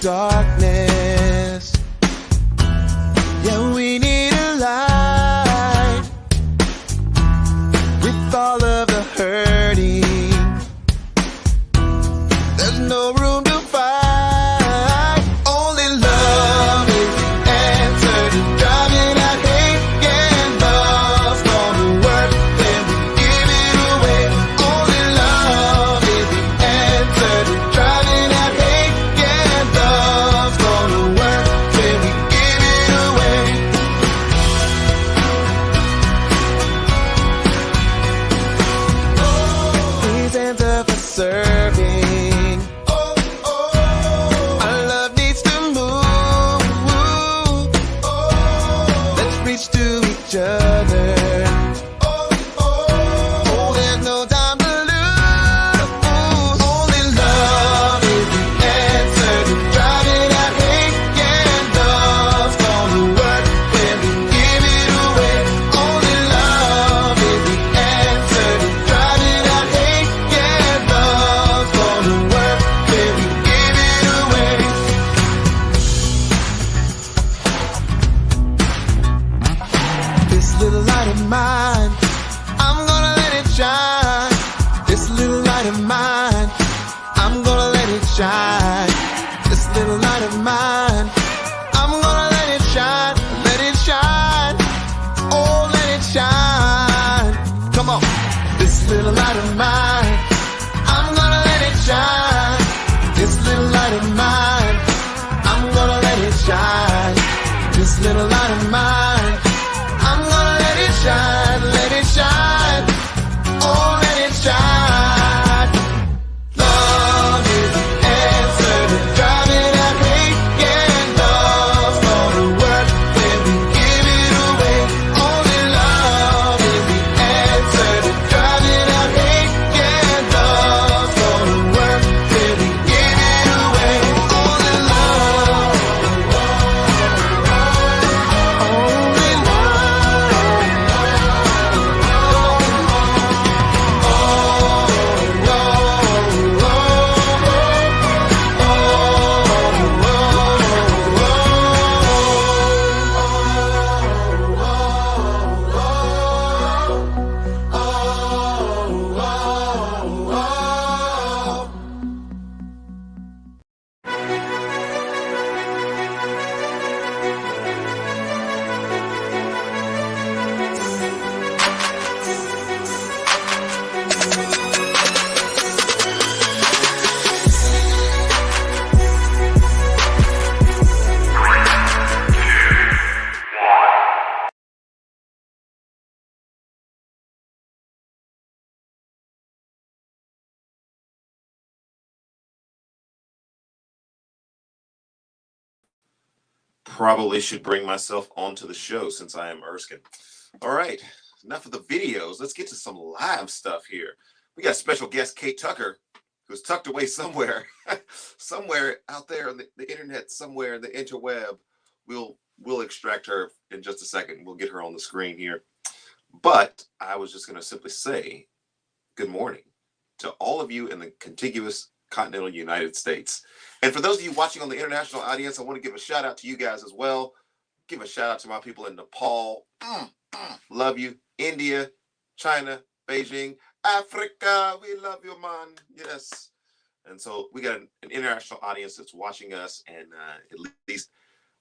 darkness. Yeah, we need a light with all of the hurting. There's no room to fight. Only love is the answer to driving out hate. Yeah, love's gonna work when we give it away. Only love is the answer to driving out hate. Yeah, love's gonna work when we give it away. Please answer for serving. Our love needs to move. Let's reach to each other. Oh, there's no time to lose. Only love is the answer to driving out hate. Yeah, love's gonna work when we give it away. Only love is the answer to driving out hate. Yeah, love's gonna work when we give it away. This little light of mine, I'm gonna let it shine. This little light of mine, I'm gonna let it shine. This little light of mine, I'm gonna let it shine. Let it shine. Oh, let it shine. Come on. This little light of mine, I'm gonna let it shine. This little light of mine, I'm gonna let it shine. This little light of mine, I'm gonna let it shine. Let it shine. Oh, let it shine. Love is the answer to driving out hate. Yeah, love's gonna work when we give it away. Only love is the answer to driving out hate. Yeah, love's gonna work when we give it away. Only love. Only Probably should bring myself onto the show since I am Erskin. All right, enough of the videos. Let's get to some live stuff here. We got special guest Kate Tucker, who's tucked away somewhere, somewhere out there on the internet, somewhere in the interweb. We'll extract her in just a second. We'll get her on the screen here. But I was just going to simply say good morning to all of you in the contiguous continental United States. And for those of you watching on the international audience, I want to give a shout out to you guys as well. Give a shout out to my people in Nepal. Love you. India, China, Beijing, Africa. We love you, man. Yes. And so we got an international audience that's watching us and at least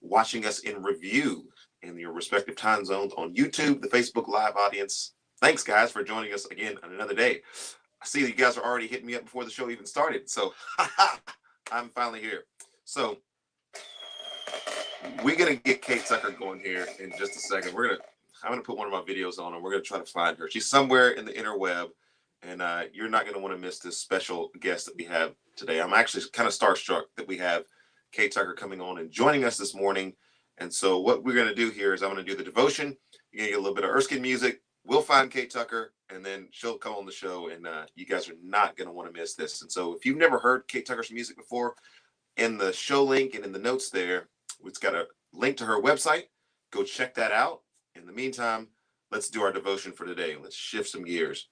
watching us in review in your respective time zones on YouTube, the Facebook Live audience. Thanks, guys, for joining us again on another day. I see that you guys are already hitting me up before the show even started. So I'm finally here. So we're going to get Kate Tucker going here in just a second. I'm going to put one of my videos on and we're going to try to find her. She's somewhere in the interweb and you're not going to want to miss this special guest that we have today. I'm actually kind of starstruck that we have Kate Tucker coming on and joining us this morning. And so what we're going to do here is I'm going to do the devotion. You're going to get a little bit of Erskin music. We'll find Kate Tucker and then she'll come on the show and you guys are not going to want to miss this. And so if you've never heard Kate Tucker's music before, in the show link and in the notes there, it's got a link to her website. Go check that out. In the meantime, let's do our devotion for today. Let's shift some gears.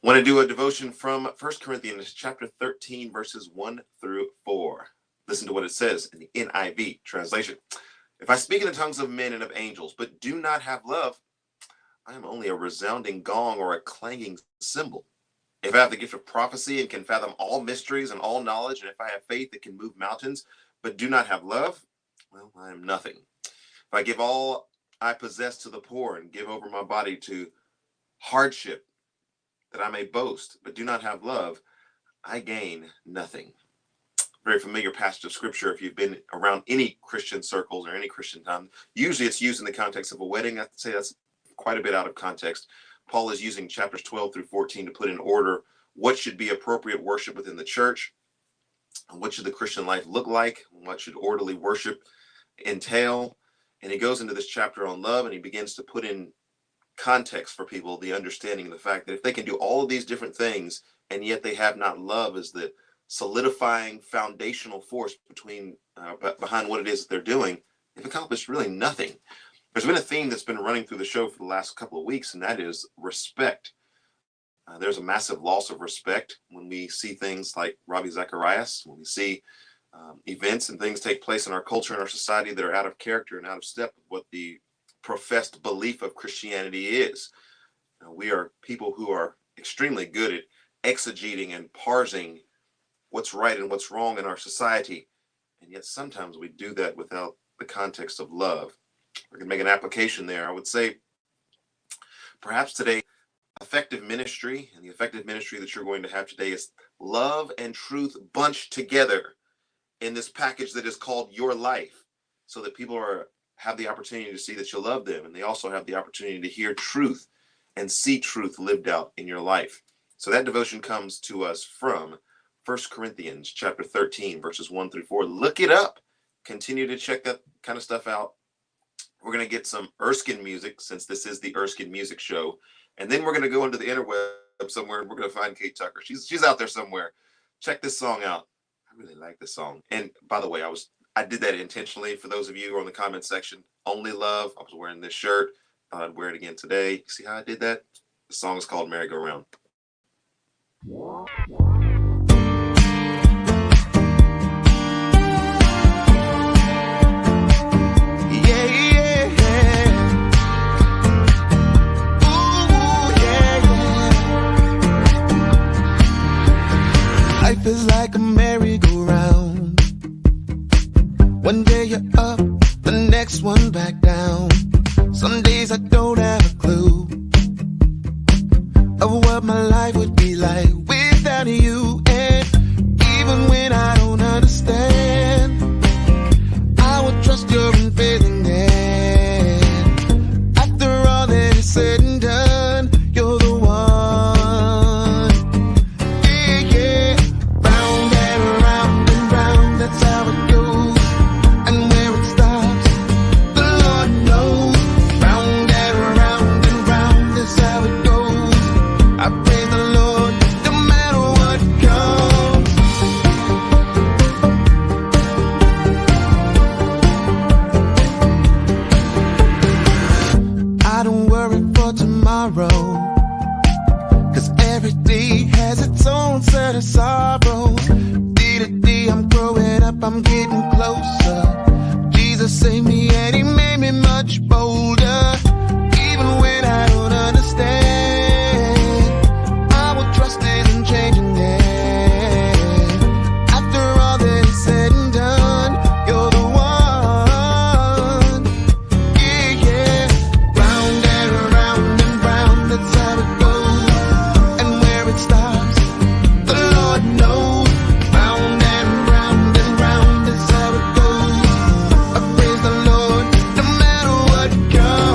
Want to do a devotion from 1 Corinthians chapter 13, verses 1 through 4. Listen to what it says in the NIV translation. If I speak in the tongues of men and of angels, but do not have love, I am only a resounding gong or a clanging cymbal. If I have the gift of prophecy and can fathom all mysteries and all knowledge, and if I have faith that can move mountains, but do not have love, well, I am nothing. If I give all I possess to the poor and give over my body to hardship, that I may boast, but do not have love, I gain nothing. Very familiar passage of scripture if you've been around any Christian circles or any Christian time. Usually it's used in the context of a wedding. I'd say that's quite a bit out of context. Paul is using chapters 12 through 14 to put in order what should be appropriate worship within the church, what should the Christian life look like, what should orderly worship entail. And he goes into this chapter on love, and he begins to put in context for people, the understanding of the fact that if they can do all of these different things and yet they have not love as the solidifying foundational force behind what it is that they're doing, they've accomplished really nothing. There's been a theme that's been running through the show for the last couple of weeks, and that is respect. There's a massive loss of respect when we see things like Ravi Zacharias, when we see events and things take place in our culture and our society that are out of character and out of step with what the professed belief of Christianity is. We are people who are extremely good at exegeting and parsing what's right and what's wrong in our society, and yet sometimes we do that without the context of love. We're going to make an application there. I would say perhaps today, effective ministry, and the effective ministry that you're going to have today is love and truth bunched together in this package that is called your life, so that people have the opportunity to see that you love them, and they also have the opportunity to hear truth and see truth lived out in your life. So that devotion comes to us from 1 Corinthians chapter 13, verses 1 through 4. Look it up. Continue to check that kind of stuff out. We're going to get some Erskin music, since this is the Erskin music show. And then we're going to go into the interweb somewhere, and we're going to find Kate Tucker. She's out there somewhere. Check this song out. I really like this song. And by the way, I did that intentionally for those of you who are in the comment section. Only Love. I was wearing this shirt. Thought I'd wear it again today. See how I did that? The song is called Merry Go Round. Life is like a merry-go-round. One day you're up, the next one back down. Some days I don't have a clue of what my life would be like without you. And even when I don't understand, I will trust your unfailing hand. After all that is said and done, you're the one. Cause every day has its own set of sorrows. Day to day I'm growing up, I'm getting closer. Jesus saved me and he made me much bolder. Even when I don't understand, I will trust his unchanging hand. After all that is said and done, you're the one. Yeah, yeah. Round and round and round, that's how it goes. And where it stops, the Lord knows. Round and round and round, that's how it goes. I praise the Lord, no matter what comes.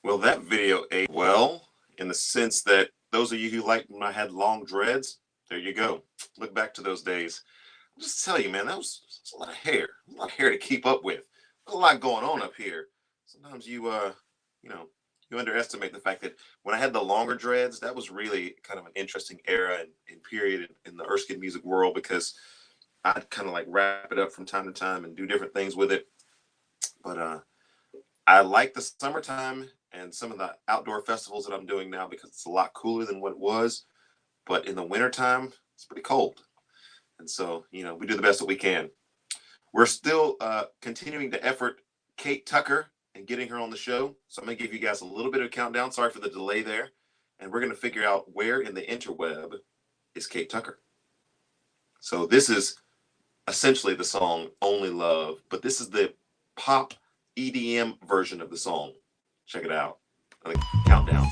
Well, that video aged well in the sense that those of you who liked when I had long dreads, there you go. Look back to those days. I'll just tell you, man, that's a lot of hair. A lot of hair to keep up with. There's a lot going on up here. Sometimes you know, you underestimate the fact that when I had the longer dreads, that was really kind of an interesting era and period in the Erskine music world, because I'd kind of like wrap it up from time to time and do different things with it. But I like the summertime and some of the outdoor festivals that I'm doing now because it's a lot cooler than what it was. But in the wintertime, it's pretty cold. And so, we do the best that we can. We're still continuing to effort Kate Tucker and getting her on the show. So I'm going to give you guys a little bit of a countdown. Sorry for the delay there. And we're going to figure out where in the interweb is Kate Tucker. So this is essentially the song Only Love, but this is the pop EDM version of the song. Check it out. Countdown.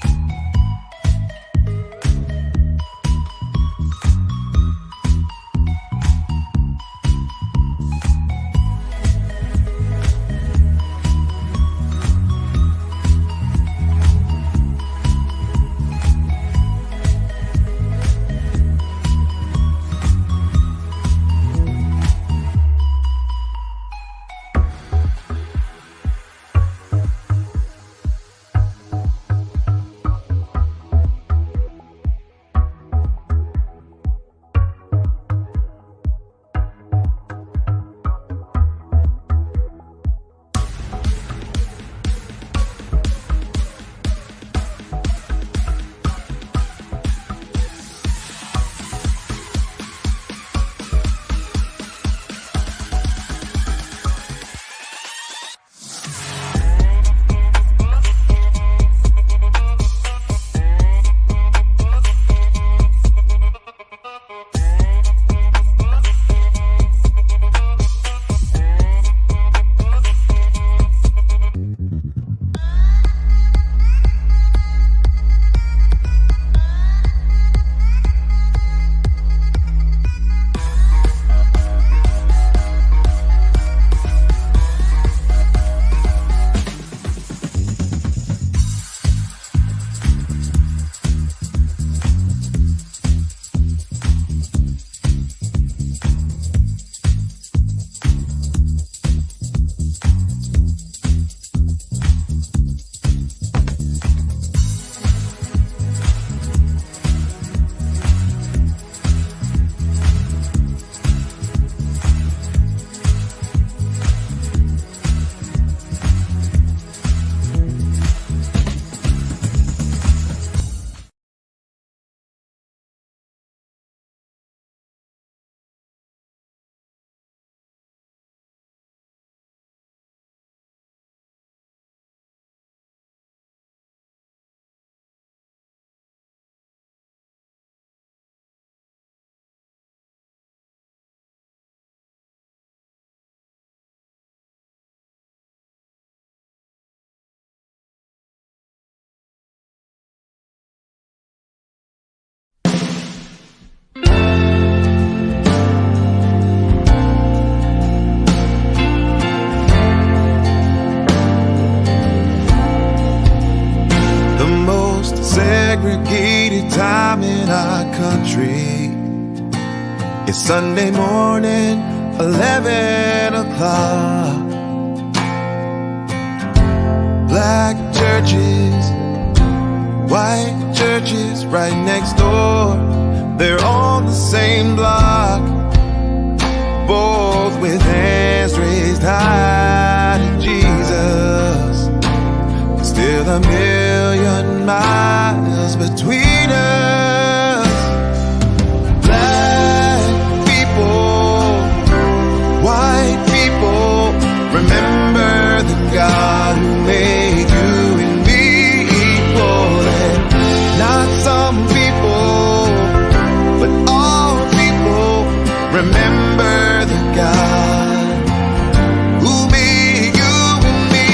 Segregated time in our country. It's Sunday morning, 11 o'clock. Black churches, white churches right next door. They're on the same block, both with hands raised high to Jesus. Still a million miles between us. Black people, white people, remember the God who made you and me equal. And not some people, but all people, remember the God who made you and me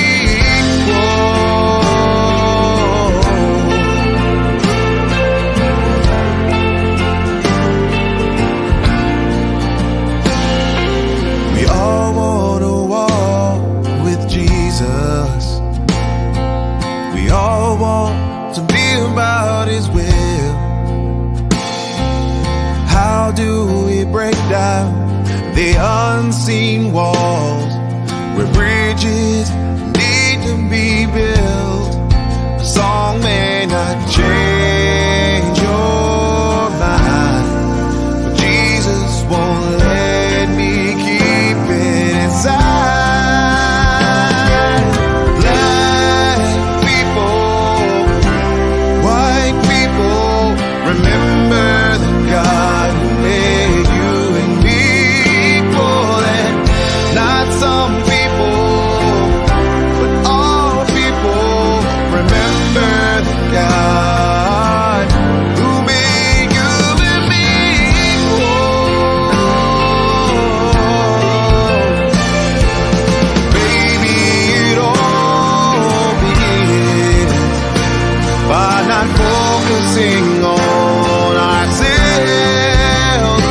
equal. about His will? How do we break down the unseen walls where bridges need to be built? A song may not change your mind, but Jesus won't let me keep it inside. Black people, white people, remember the God who made you and me equal, and not some people, but all people. Remember the God who made you and me equal. Maybe it all begins by not focusing on ourselves,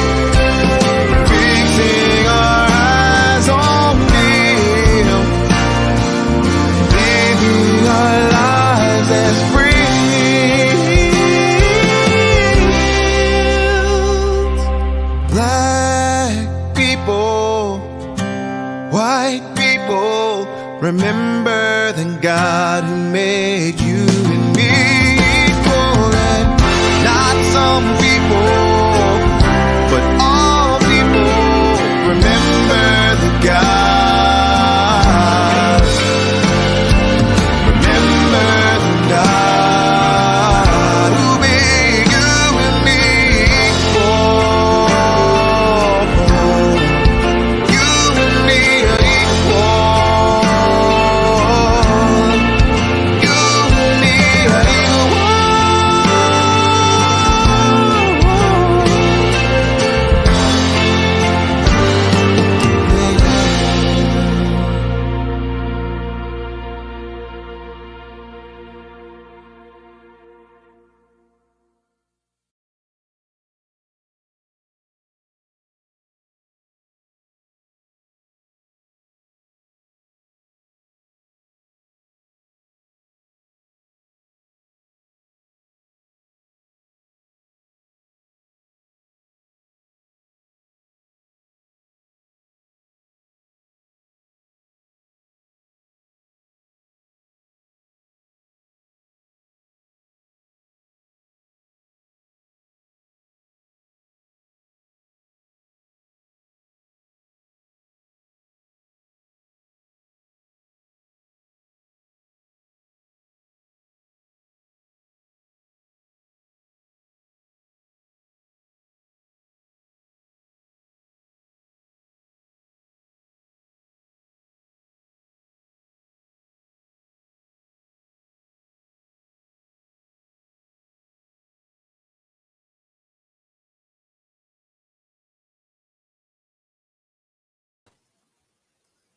fixing our eyes on Him, living our lives as friends. Black people, white people, remember the God who made you and me equal, and not some people, but all people. Remember the God. Remember the God who made you and me equal. You and me are equal. You and me are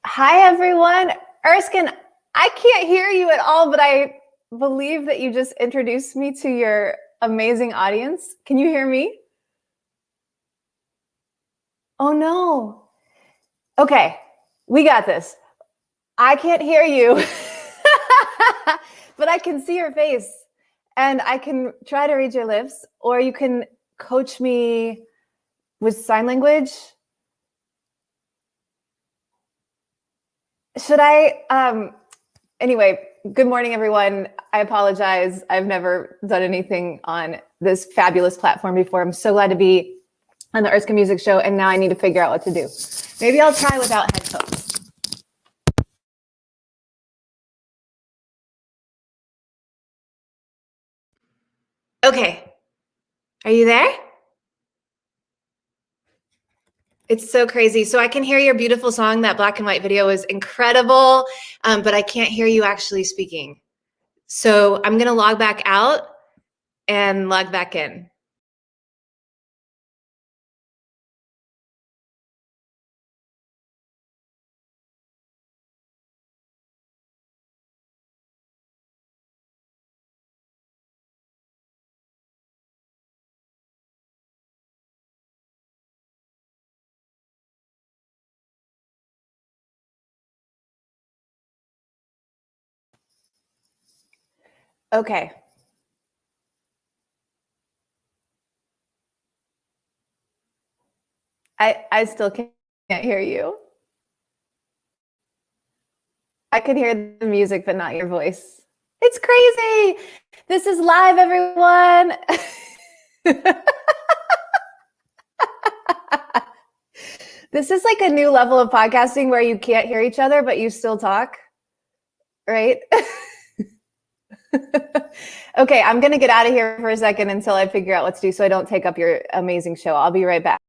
Hi, everyone. Erskin, I can't hear you at all, but I believe that you just introduced me to your amazing audience. Can you hear me? Oh, no. Okay, we got this. I can't hear you, but I can see your face, and I can try to read your lips, or you can coach me with sign language. Should I? Anyway, good morning, everyone. I apologize. I've never done anything on this fabulous platform before. I'm so glad to be on the Erskin Music Show, and now I need to figure out what to do. Maybe I'll try without headphones. Okay. Are you there? It's so crazy. So I can hear your beautiful song. That black and white video is incredible, but I can't hear you actually speaking. So I'm going to log back out and log back in. Okay. I still can't hear you. I could hear the music, but not your voice. It's crazy. This is live, everyone. This is like a new level of podcasting where you can't hear each other, but you still talk, right? Okay, I'm going to get out of here for a second until I figure out what to do so I don't take up your amazing show. I'll be right back.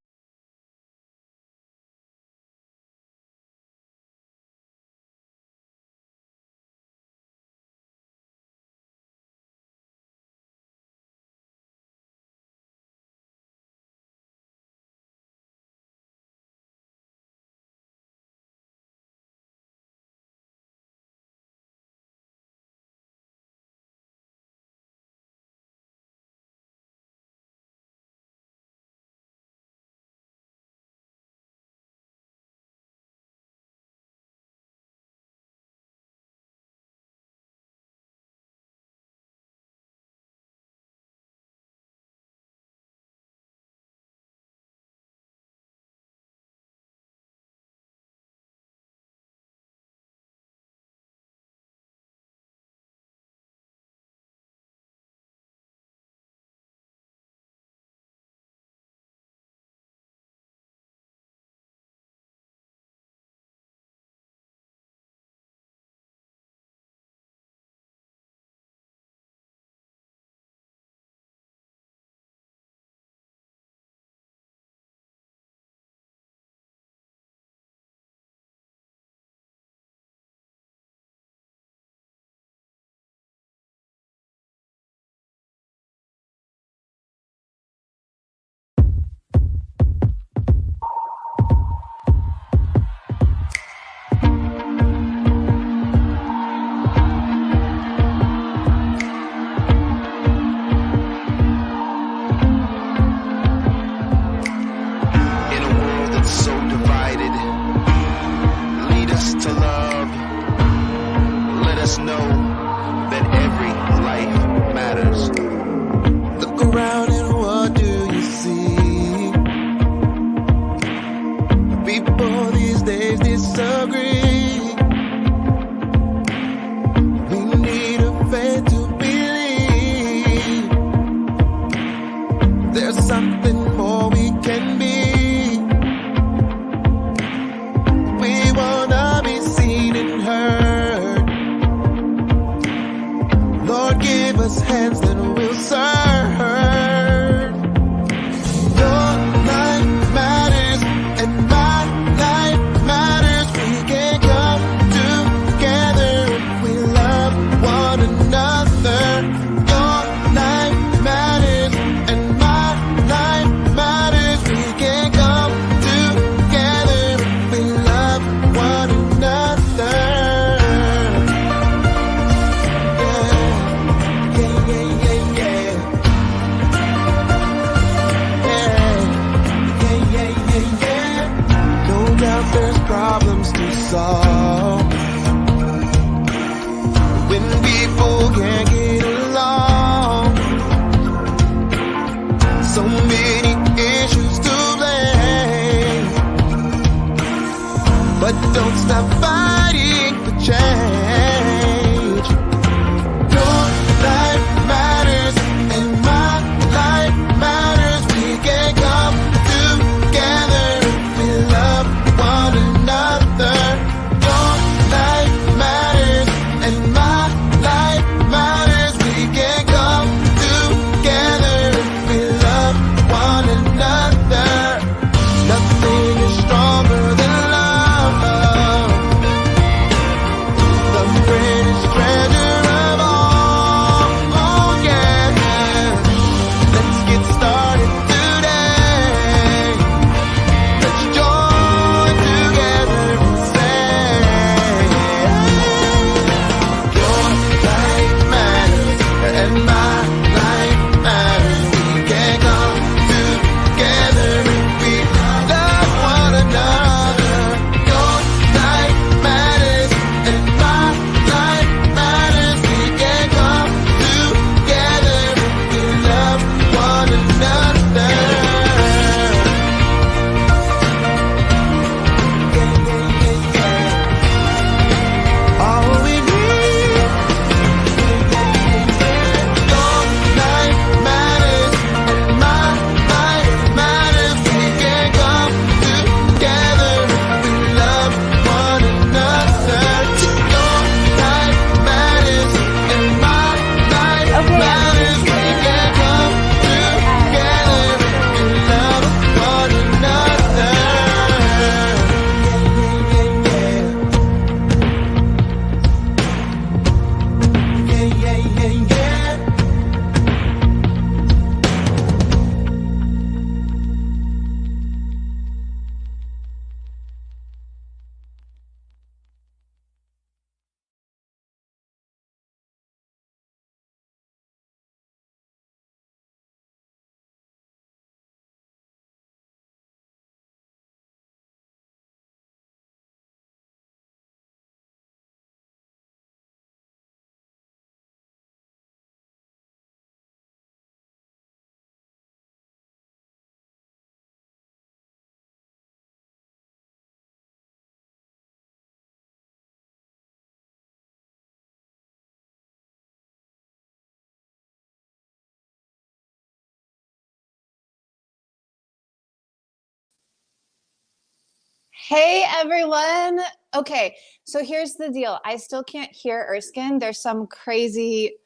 Hey, everyone. Okay, so here's the deal. I still can't hear Erskine. There's some crazy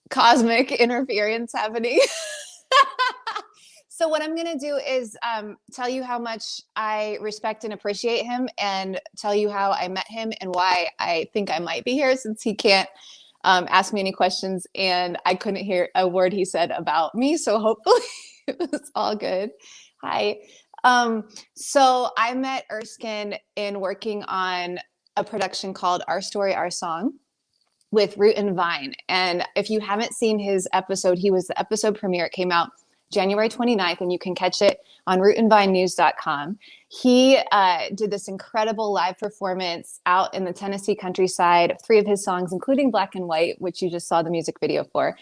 cosmic interference happening. So what I'm going to do is tell you how much I respect and appreciate him, and tell you how I met him and why I think I might be here, since he can't ask me any questions and I couldn't hear a word he said about me. So hopefully it was all good. Hi. So I met Erskin in working on a production called Our Story, Our Song with Root and Vine. And if you haven't seen his episode, he was the episode premiere. It came out January 29th, and you can catch it on rootandvinenews.com. He did this incredible live performance out in the Tennessee countryside of 3 of his songs, including Black and White, which you just saw the music video for.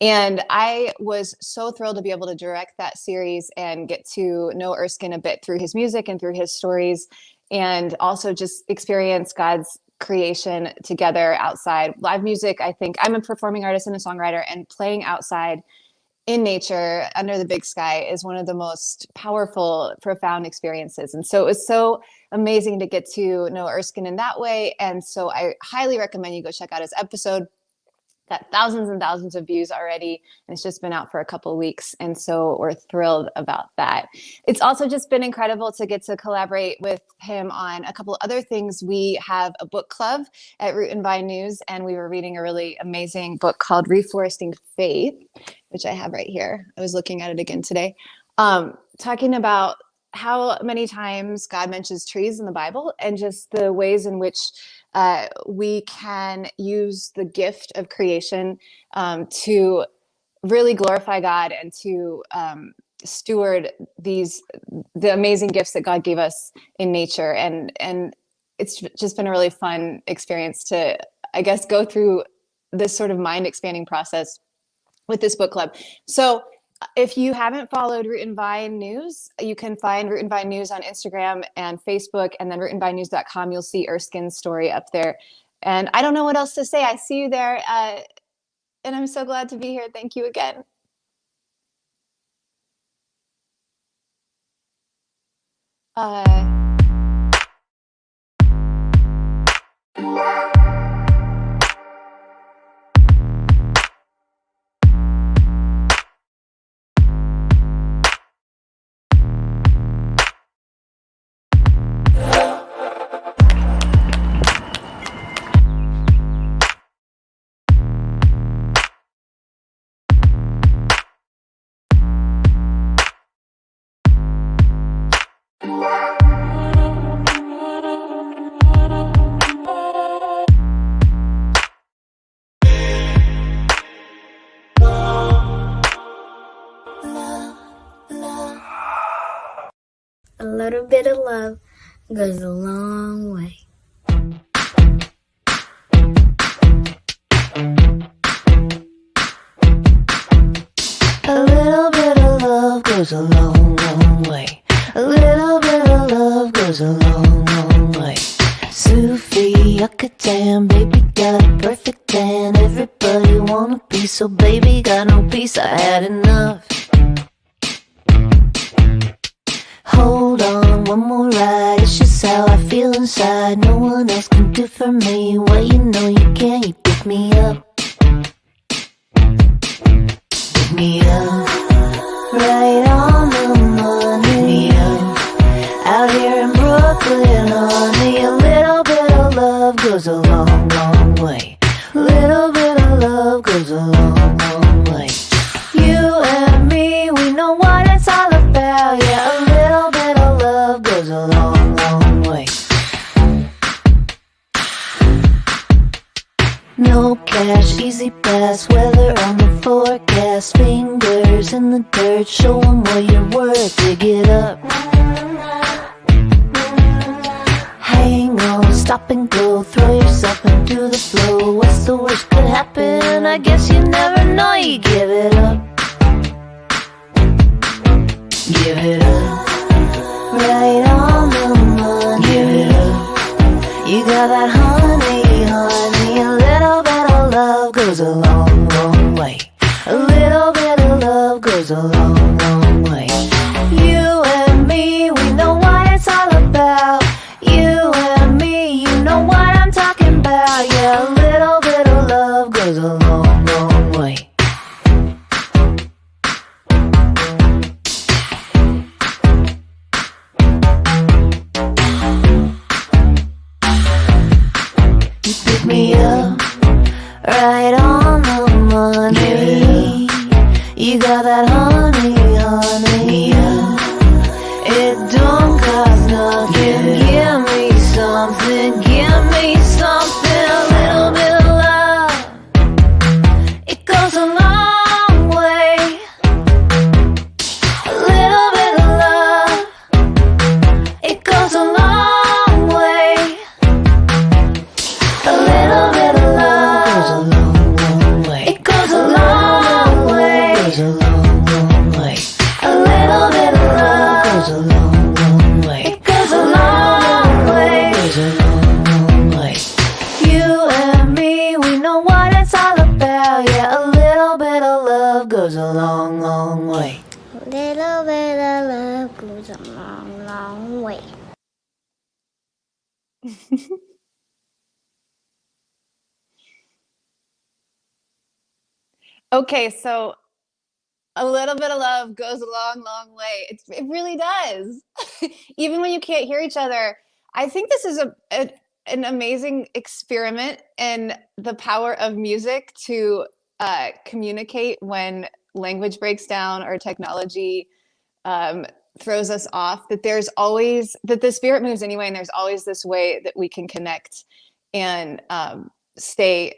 And I was so thrilled to be able to direct that series and get to know Erskin a bit through his music and through his stories, and also just experience God's creation together outside. Live music, I think I'm a performing artist and a songwriter, and playing outside in nature under the big sky is one of the most powerful, profound experiences. And so it was so amazing to get to know Erskin in that way. And so I highly recommend you go check out his episode. Got thousands and thousands of views already, and it's just been out for a couple of weeks. And so we're thrilled about that. It's also just been incredible to get to collaborate with him on a couple of other things. We have a book club at Root and Vine News, and we were reading a really amazing book called Reforesting Faith, which I have right here. I was looking at it again today, talking about how many times God mentions trees in the Bible, and just the ways in which we can use the gift of creation to really glorify God, and to steward the amazing gifts that God gave us in nature. And it's just been a really fun experience to, I guess, go through this sort of mind expanding process with this book club. So if you haven't followed Root and Vine News, you can find Root and Vine News on Instagram and Facebook, and then rootandvinenews.com. You'll see Erskin's story up there. And I don't know what else to say. I see you there, and I'm so glad to be here. Thank you again. A little bit of love goes a long way. A little bit of love goes a long, long way. A little bit of love goes a long, long way. Sufi, Yucatan, baby got a perfect tan. Everybody wanna be, so baby got no peace, I had enough. Hold on, one more ride, it's just how I feel inside. No one else can do for me what you know you can. You pick me up, pick me up, right on the money. Pick me up, out here in Brooklyn, honey. A little bit of love goes a long, long way. A little bit of love goes a long, long way. You and me, we know what it's all about, yeah. A little bit of love goes a long, long way. No cash, easy pass, weather on the forecast. Fingers in the dirt, show 'em what you're worth. Dig it up, hang on, stop and go. Throw yourself into the flow. What's the worst could happen? I guess you never know. You give it up, give it up, right on the money. Give it up, you got that honey, honey. A little bit of love goes a long, long way. A little bit of love goes a long, long way. You and me, we know what it's Yeah, a little bit of love goes a long, long way. You pick me up right on the money. You got that honey, honey. It don't cost nothing. Give me something, give me something. A little bit of love, it goes a long way. A little bit of love, it goes a long way. A little bit of love goes a long, long way. It goes a long way. Goes a long, long way. A little bit of love goes a long, long way. It goes a long way. Goes a long, long way. You and me, we know what it's all about. Yeah, a little bit of love goes a long, long way. A little bit of love goes a long, long way. Okay, so a little bit of love goes a long, long way. It really does. Even when you can't hear each other. I think this is an amazing experiment in the power of music to communicate when language breaks down or technology throws us off. That there's always, that the spirit moves anyway, and there's always this way that we can connect and stay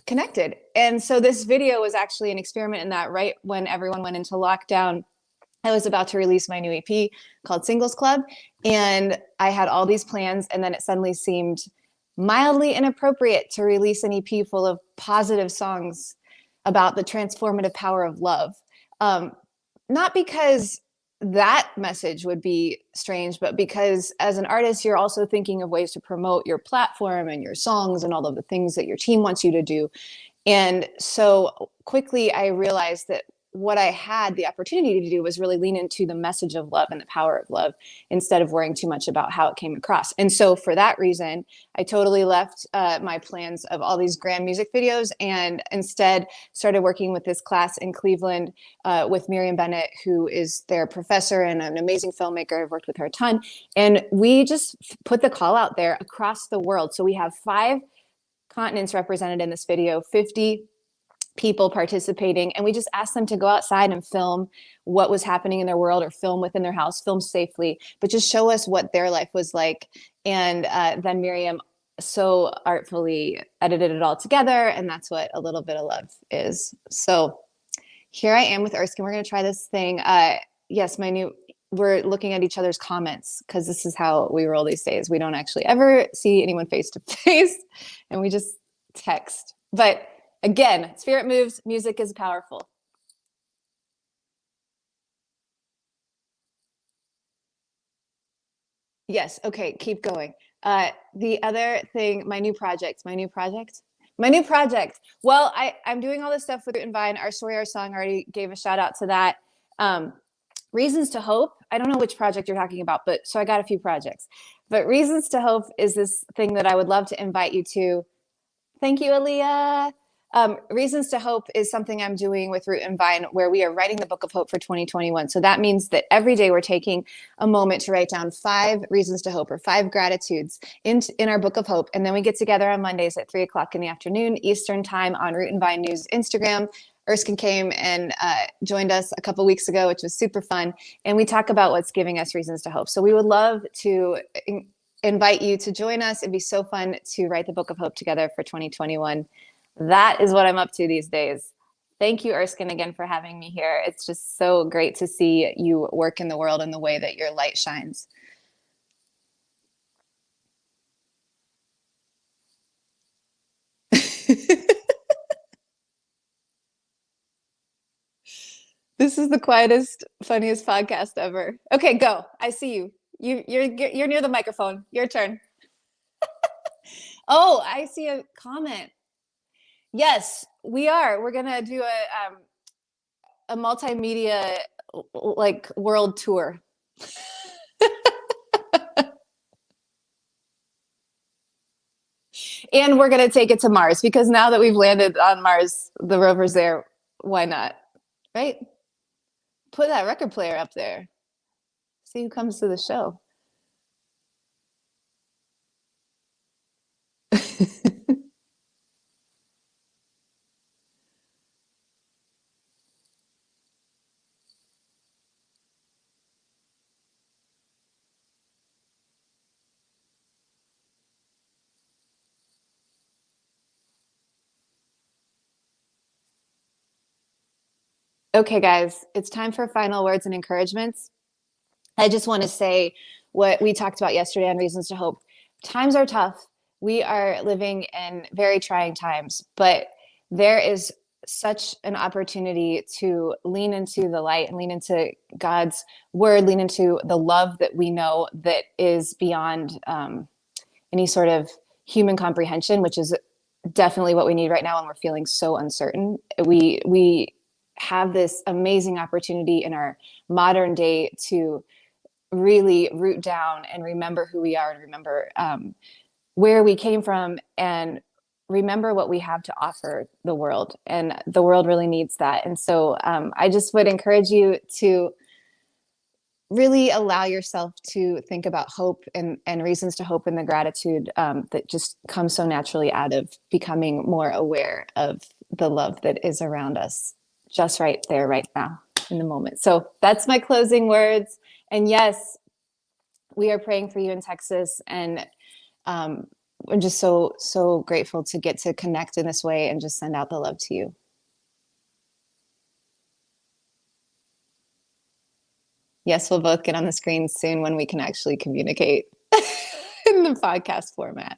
connected. And so this video was actually an experiment in that. Right when everyone went into lockdown, I was about to release my new EP called Singles Club, and I had all these plans, and then it suddenly seemed mildly inappropriate to release an EP full of positive songs about the transformative power of love. Not because that message would be strange, but because as an artist, you're also thinking of ways to promote your platform and your songs and all of the things that your team wants you to do. And so quickly I realized that what I had the opportunity to do was really lean into the message of love and the power of love instead of worrying too much about how it came across. And so for that reason, I totally left my plans of all these grand music videos and instead started working with this class in Cleveland with Miriam Bennett, who is their professor and an amazing filmmaker. I've worked with her a ton. And we just put the call out there across the world. So we have 5 continents represented in this video, 50 people participating, and we just asked them to go outside and film what was happening in their world, or film within their house, film safely, but just show us what their life was like. And then Miriam so artfully edited it all together, and that's what A Little Bit of Love is. So here I am with Erskin. We're going to try this thing. Yes, we're looking at each other's comments because this is how we roll these days. We don't actually ever see anyone face to face, and we just text. But again, spirit moves, music is powerful. Yes, okay, keep going. The other thing, my new project. Well, I'm doing all this stuff with Root and Vine. Our Story, Our Song, already gave a shout out to that. Reasons to Hope, I don't know which project you're talking about, but so I got a few projects. But Reasons to Hope is this thing that I would love to invite you to. Thank you, Aaliyah. Reasons to Hope is something I'm doing with Root and Vine, where we are writing the Book of Hope for 2021. So that means that every day we're taking a moment to write down 5 reasons to hope or 5 gratitudes in our Book of Hope. And then we get together on Mondays at 3:00 in the afternoon, Eastern time, on Root and Vine News Instagram. Erskin came and joined us a couple weeks ago, which was super fun. And we talk about what's giving us reasons to hope. So we would love to invite you to join us. It'd be so fun to write the Book of Hope together for 2021. That is what I'm up to these days. Thank you, Erskin, again for having me here. It's just so great to see you work in the world in the way that your light shines. This is the quietest, funniest podcast ever. Okay, go. I see you. You're near the microphone. Your turn. Oh, I see a comment. Yes, we are. We're gonna do a multimedia like world tour. And we're going to take it to Mars because now that we've landed on Mars, the rover's there. Why not? Right? Put that record player up there. See who comes to the show. Okay, guys, it's time for final words and encouragements. I just want to say what we talked about yesterday on Reasons to Hope. Times are tough. We are living in very trying times, but there is such an opportunity to lean into the light and lean into God's word, lean into the love that we know that is beyond any sort of human comprehension, which is definitely what we need right now when we're feeling so uncertain. We have this amazing opportunity in our modern day to really root down and remember who we are and remember where we came from and remember what we have to offer the world. And the world really needs that. And so I just would encourage you to really allow yourself to think about hope and reasons to hope and the gratitude that just comes so naturally out of becoming more aware of the love that is around us just right there, right now in the moment. So that's my closing words. And yes, we are praying for you in Texas. And I'm just so grateful to get to connect in this way and just send out the love to you. Yes, we'll both get on the screen soon when we can actually communicate in the podcast format.